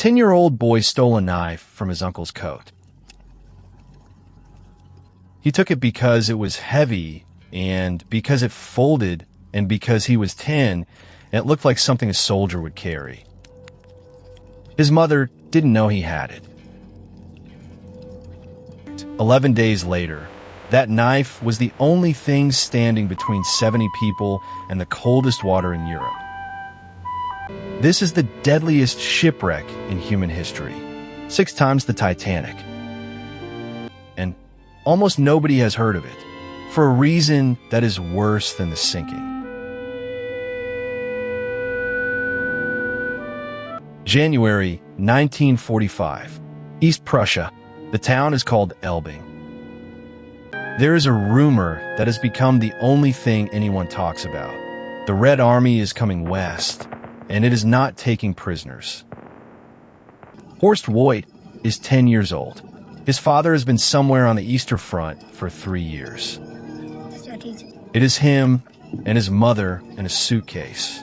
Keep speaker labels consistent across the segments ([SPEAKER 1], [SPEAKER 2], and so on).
[SPEAKER 1] 10-year-old boy stole a knife from his uncle's coat. He took it because it was heavy, and because it folded, and because he was 10, and it looked like something a soldier would carry. His mother didn't know he had it. 11 days later, that knife was the only thing standing between 70 people and the coldest water in Europe. This is the deadliest shipwreck in human history, 6 times the Titanic. And almost nobody has heard of it, for a reason that is worse than the sinking. January 1945, East Prussia. The town is called Elbing. There is a rumor that has become the only thing anyone talks about. The Red Army is coming west, and it is not taking prisoners. Horst Woit is 10 years old. His father has been somewhere on the Eastern Front for 3 years. It is him and his mother in a suitcase.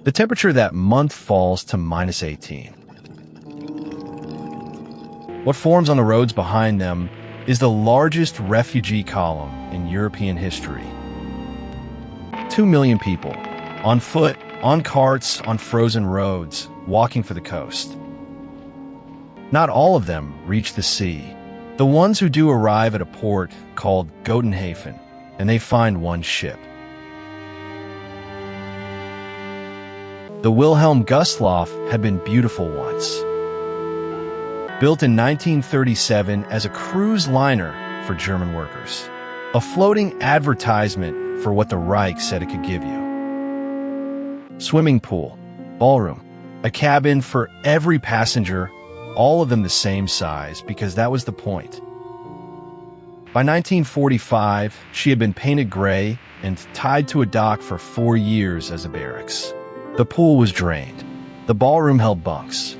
[SPEAKER 1] The temperature that month falls to -18. What forms on the roads behind them is the largest refugee column in European history. 2 million people, on foot, on carts, on frozen roads, walking for the coast. Not all of them reach the sea. The ones who do arrive at a port called Gotenhafen, and they find one ship. The Wilhelm Gustloff had been beautiful once. Built in 1937 as a cruise liner for German workers. A floating advertisement for what the Reich said it could give you. Swimming pool, ballroom, a cabin for every passenger, all of them the same size because that was the point. By 1945, she had been painted gray and tied to a dock for 4 years as a barracks. The pool was drained. The ballroom held bunks.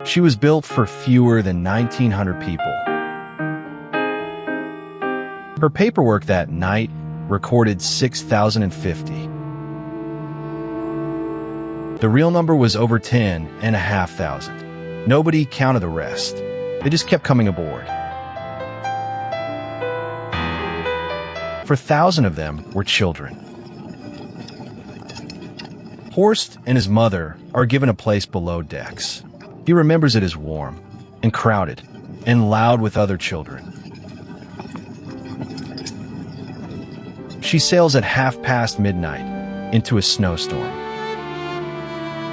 [SPEAKER 1] She was built for fewer than 1,900 people. Her paperwork that night recorded 6,050. The real number was over 10,500. Nobody counted the rest. They just kept coming aboard. 4,000 of them were children. Horst and his mother are given a place below decks. He remembers it as warm and crowded and loud with other children. She sails at midnight into a snowstorm.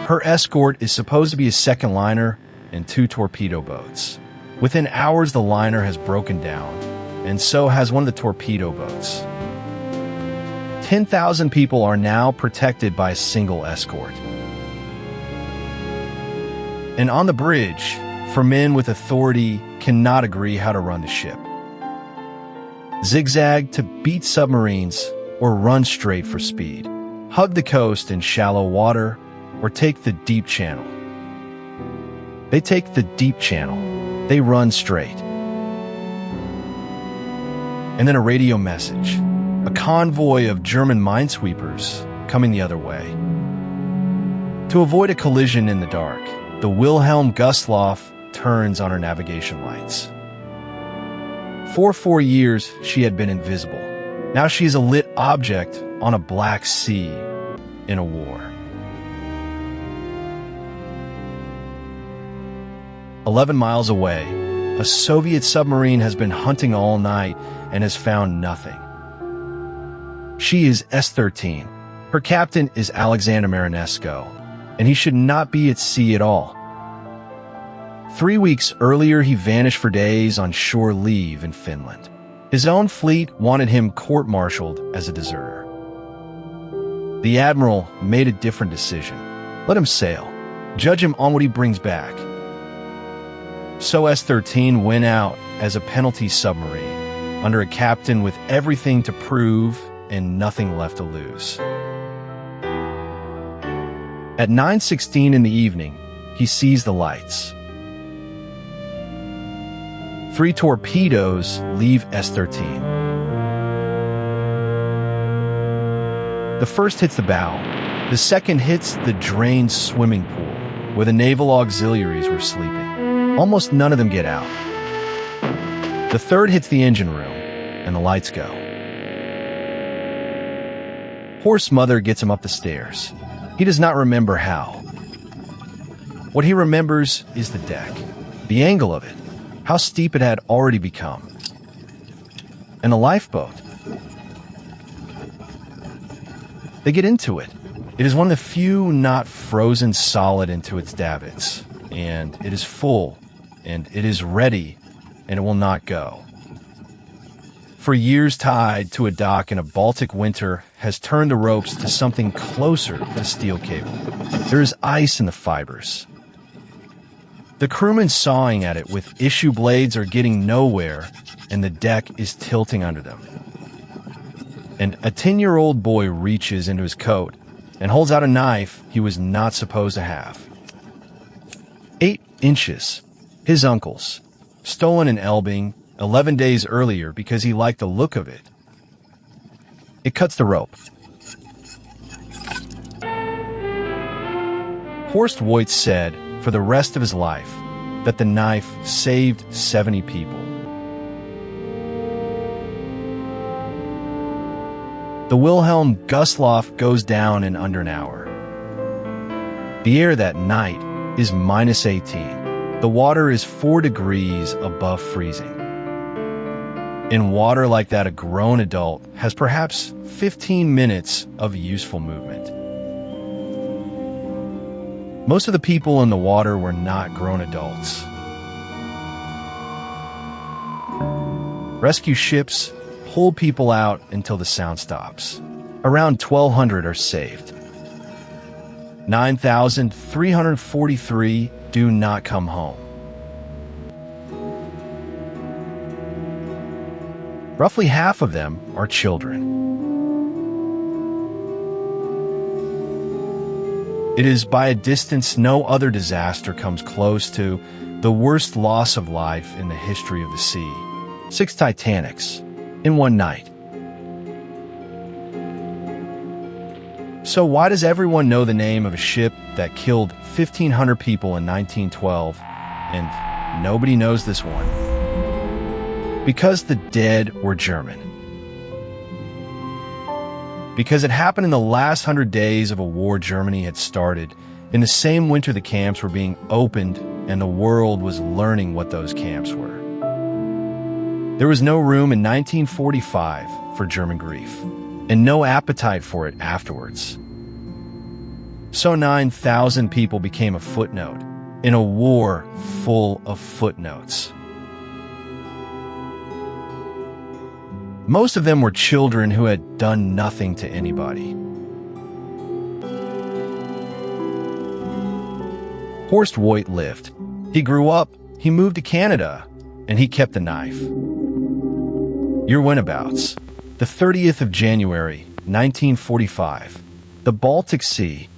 [SPEAKER 1] Her escort is supposed to be a second liner and 2 torpedo boats. Within hours, the liner has broken down, and so has one of the torpedo boats. 10,000 people are now protected by a single escort. And on the bridge, for men with authority cannot agree how to run the ship. Zigzag to beat submarines or run straight for speed. Hug the coast in shallow water or take the deep channel. They take the deep channel. They run straight. And then a radio message. A convoy of German minesweepers coming the other way. To avoid a collision in the dark, the Wilhelm Gustloff turns on her navigation lights. For 4 years, she had been invisible. Now she is a lit object on a black sea in a war. 11 miles away, a Soviet submarine has been hunting all night and has found nothing. She is S-13. Her captain is Alexander Marinesco, and he should not be at sea at all. 3 weeks earlier, he vanished for days on shore leave in Finland. His own fleet wanted him court-martialed as a deserter. The admiral made a different decision. Let him sail. Judge him on what he brings back. So S-13 went out as a penalty submarine, under a captain with everything to prove and nothing left to lose. At 9:16 in the evening, he sees the lights. 3 torpedoes leave S-13. The first hits the bow. The second hits the drained swimming pool. where the naval auxiliaries were sleeping. Almost none of them get out. The third hits the engine room, and the lights go. Horst's mother gets him up the stairs. He does not remember how. What he remembers is the deck, the angle of it, how steep it had already become, and the lifeboat. They get into it. It is one of the few not frozen solid into its davits, and it is full, and it is ready, and it will not go. For years tied to a dock in a Baltic winter has turned the ropes to something closer to steel cable. There is ice in the fibers. The crewmen sawing at it with issue blades are getting nowhere, and the deck is tilting under them. And a 10-year-old boy reaches into his coat and holds out a knife he was not supposed to have. 8 inches, his uncle's, stolen in Elbing 11 days earlier because he liked the look of it. It cuts the rope. Horst Woit said for the rest of his life that the knife saved 70 people. The Wilhelm Gustloff goes down in under an hour. The air that night is -18. The water is 4 degrees above freezing. In water like that, a grown adult has perhaps 15 minutes of useful movement. Most of the people in the water were not grown adults. Rescue ships pull people out until the sound stops. Around 1,200 are saved. 9,343 do not come home. Roughly half of them are children. It is by a distance no other disaster comes close to the worst loss of life in the history of the sea. 6 Titanics in one night. So why does everyone know the name of a ship that killed 1,500 people in 1912, and nobody knows this one? Because the dead were German. Because it happened in the last 100 days of a war Germany had started, in the same winter the camps were being opened and the world was learning what those camps were. There was no room in 1945 for German grief, and no appetite for it afterwards. So 9,000 people became a footnote in a war full of footnotes. Most of them were children who had done nothing to anybody. Horst Woit lived. He grew up, he moved to Canada, and he kept the knife. Your Whenabouts. The 30th of January, 1945. The Baltic Sea,